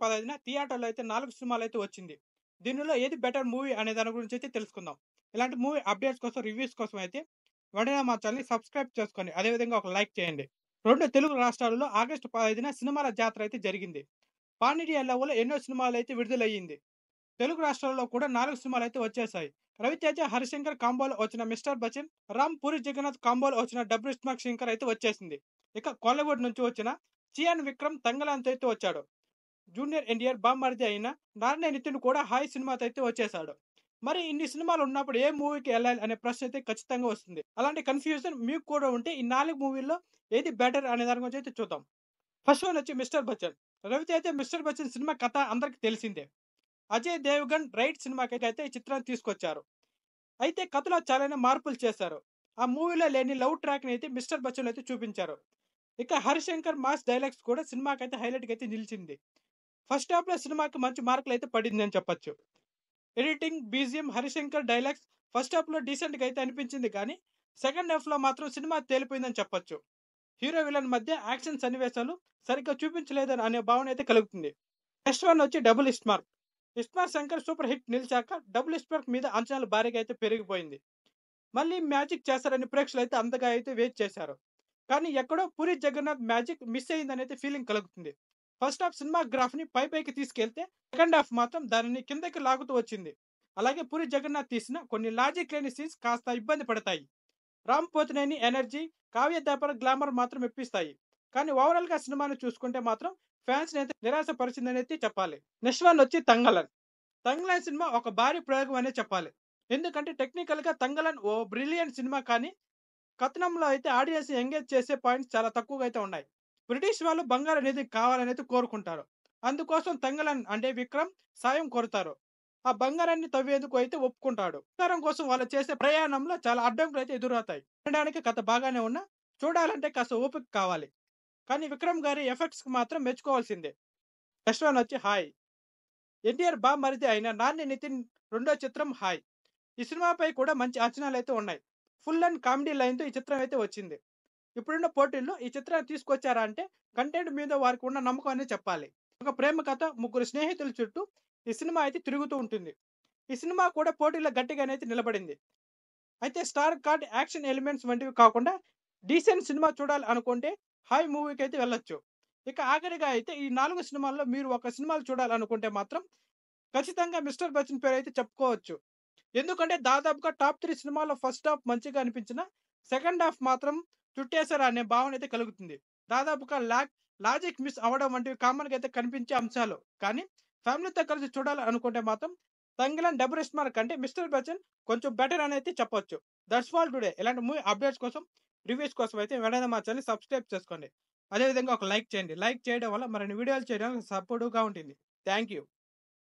15న థియేటర్‌లో అయితే 4 సినిమాలైతే వచ్చింది. దీనిలో ఏది బెటర్ మూవీ అనే దాని గురించి అయితే తెలుసుకుందాం. ఇలాంటి మూవీ అప్డేట్స్ కోసం, రివ్యూస్ కోసం అయితే వెంటనే మా ఛానెల్‌ని సబ్స్క్రైబ్ చేసుకోండి. అదే విధంగా ఒక లైక్ చేయండి. 2 తెలుగు రాష్ట్రాలలో ఆగస్టు 15న సినిమాల జాతర అయితే జరిగింది. పాన్ ఇండియా లెవెల్‌లో ఎన్నో సినిమాలైతే విడుదలయ్యింది. తెలుగు రాష్ట్రాల్లో కూడా 4 సినిమాలైతే వచ్చేసాయి. రవితేజ, హరిశంకర్ కాంబోలో వచ్చిన 'మిస్టర్ బచ్చన్', రామ్, పూరి జగన్నాథ్ కాంబోలో వచ్చిన 'డబుల్ స్మాష్ శంకర్' అయితే వచ్చేసింది. ఇక కోలీవుడ్ నుంచి వచ్చిన 'చియాన్ విక్రమ్' 'తంగలాన్'తో అయితే వచ్చాడు. జూనియర్ ఎన్టీఆర్ బామ్మర్ది అయిన 'నారాయణ నితిన్' కూడా 'హాయ్' సినిమాతో అయితే వచ్చేసాడు. మరి ఇన్ని సినిమాలు ఉన్నప్పుడు ఏ మూవీకి ఎళ్ళాలి అనే ప్రశ్న అయితే ఖచ్చితంగా వస్తుంది. అలాంటి కన్‌ఫ్యూజన్ మీకు కూడా ఉంటే ఈ 4 మూవీల్లో ఏది బెటర్ అనే దాని గురించి అయితే చూద్దాం. ఫస్ట్ వన్ వచ్చి 'Mr Bachchan'. Ravi Teja 'Mr Bachchan' cinema కథ అందరికి తెలిసిందే. అజయ్ దేవగన్ రైట్ సినిమాకైతే ఈ చిత్రాన్ని తీసుకొచ్చారు. అయితే కథలో చాలానే మార్పులు చేశారు. ఆ మూవీలో లేని లవ్ ట్రాక్‌ని అయితే 'మిస్టర్ బచ్చన్‌లో' అయితే చూపించారు. ఇక 'హరిశంకర్' మాస్ డైలాగ్స్ కూడా సినిమాకైతే హైలైట్‌గా అయితే నిలిచింది. ఫస్ట్ హాఫ్‌లో సినిమాకి మంచి మార్కులైతే పడిందని చెప్పొచ్చు. Editing, BGM, 'Harishankar' dialogues first హాఫ్‌లో డీసెంట్‌గా అయితే అనిపించింది కానీ, సెకండ్ హాఫ్‌లో మాత్రం సినిమా తేలిపోయిందని చెప్పొచ్చు. హీరో, విలన్ మధ్య యాక్షన్ సన్నివేశాలు సరిగ్గా చూపించలేదని అనే భావన అయితే కలుగుతుంది. నెక్స్ట్ వన్ వచ్చి 'double iSmart'. 'ISmart Shankar' super hit నిలిచాక 'డబుల్ ఇస్మార్ట్' మీద అంచనాలు భారీగా అయితే పెరిగిపోయింది. మళ్ళీ మ్యాజిక్ చేస్తారని ప్రేక్షకులైతే అంతగా అయితే వెయిట్ చేశారు. కానీ ఎక్కడో 'పూరి జగన్నాథ్' మ్యాజిక్ మిస్ అయిందనైతే ఫీలింగ్ కలుగుతుంది. ఫస్ట్ హాఫ్ సినిమా గ్రాఫ్‌ని పైకి తీసుకెళ్తే, సెకండ్ హాఫ్ మాత్రం దానిని కిందకి లాగుతూ వచ్చింది. అలాగే 'పూరి జగన్నాథ్' తీసిన కొన్ని లాజిక్ లేని సీన్స్ కాస్త ఇబ్బంది పడతాయి. 'రామ్ పోతినేని' ఎనర్జీ, కావ్య దాపర గ్లామర్ మాత్రం మెప్పిస్తాయి. కానీ ఓవరాల్‌గా సినిమాని చూసుకుంటే మాత్రం ఫ్యాన్స్‌ని అయితే నిరాశపరిచిందనైతే చెప్పాలి. నెక్స్ట్ వన్ వచ్చి 'తంగలన్'. 'తంగలన్' సినిమా ఒక భారీ ప్రయోగం అనే చెప్పాలి. ఎందుకంటే టెక్నికల్‌గా 'తంగలన్' ఓ బ్రిలియంట్ సినిమా కానీ, కథనంలో అయితే ఆడియన్స్‌ని ఎంగేజ్ చేసే పాయింట్స్ చాలా తక్కువగా అయితే ఉన్నాయి. బ్రిటిష్ వాళ్ళు బంగారు నిధి కావాలనైతే కోరుకుంటారు. అందుకోసం 'తంగలన్' అంటే విక్రమ్ సాయం కోరుతారు. ఆ బంగారాన్ని తవ్వేందుకు అయితే ఒప్పుకుంటాడు. బంగారం కోసం వాళ్ళు చేసే ప్రయాణంలో చాలా అడ్డంకులైతే ఎదురవుతాయి. వినడానికి కథ బాగానే ఉన్నా, చూడాలంటే కాస్త ఓపిక కావాలి. కానీ విక్రమ్ గారి ఎఫెక్ట్స్‌కి మాత్రం మెచ్చుకోవాల్సిందే. నెక్స్ట్ వన్ వచ్చి 'హాయ్'. ఎన్టీఆర్ బామ్మరిది అయిన నాని నితిన్ రెండో చిత్రం 'హాయ్'. ఈ సినిమాపై కూడా మంచి అంచనాలైతే ఉన్నాయి. ఫుల్ అండ్ కామెడీ లైన్‌తో ఈ చిత్రం అయితే వచ్చింది. ఇప్పుడున్న పోటీల్లో ఈ చిత్రాన్ని తీసుకొచ్చారా అంటే కంటెంట్ మీద వారికి ఉన్న నమ్మకం అనే చెప్పాలి. ఒక ప్రేమ కథ, ముగ్గురు స్నేహితుల చుట్టూ ఈ సినిమా అయితే తిరుగుతూ ఉంటుంది. ఈ సినిమా కూడా పోటీలో గట్టిగానే అయితే నిలబడింది. అయితే స్టార్ కార్డ్, యాక్షన్ ఎలిమెంట్స్ వంటివి కాకుండా డీసెంట్ సినిమా చూడాలి అనుకుంటే 'హాయ్' మూవీకైతే వెళ్ళొచ్చు. ఇక ఆఖరిగా అయితే ఈ 4 సినిమాల్లో మీరు ఒక సినిమాలు చూడాలనుకుంటే మాత్రం ఖచ్చితంగా 'మిస్టర్ బచ్చన్' పేరైతే చెప్పుకోవచ్చు. ఎందుకంటే దాదాపుగా టాప్ 3 సినిమాల్లో ఫస్ట్ హాఫ్ మంచిగా అనిపించినా, సెకండ్ హాఫ్ మాత్రం చుట్టేసారు అనే భావన అయితే కలుగుతుంది. దాదాపుగా లాజిక్ మిస్ అవ్వడం వంటివి కామన్‌గా అయితే కనిపించే అంశాలు. కానీ ఫ్యామిలీతో కలిసి చూడాలి అనుకుంటే మాత్రం 'తంగలన్', 'డబుల్ ఇస్మార్ట్' కంటే 'మిస్టర్ బచ్చన్' కొంచెం బెటర్ అని అయితే చెప్పొచ్చు. That's all today. ఇలాంటి మూవీ అప్డేట్స్ కోసం, రివ్యూస్ కోసం అయితే వెంటనే మా ఛానెల్‌ని సబ్స్క్రైబ్ చేసుకోండి. అదే విధంగా ఒక లైక్ చేయండి. లైక్ చేయడం వల్ల మరిన్ని వీడియోలు చేయడానికి సపోర్టివ్‌గా ఉంటుంది. Thank you.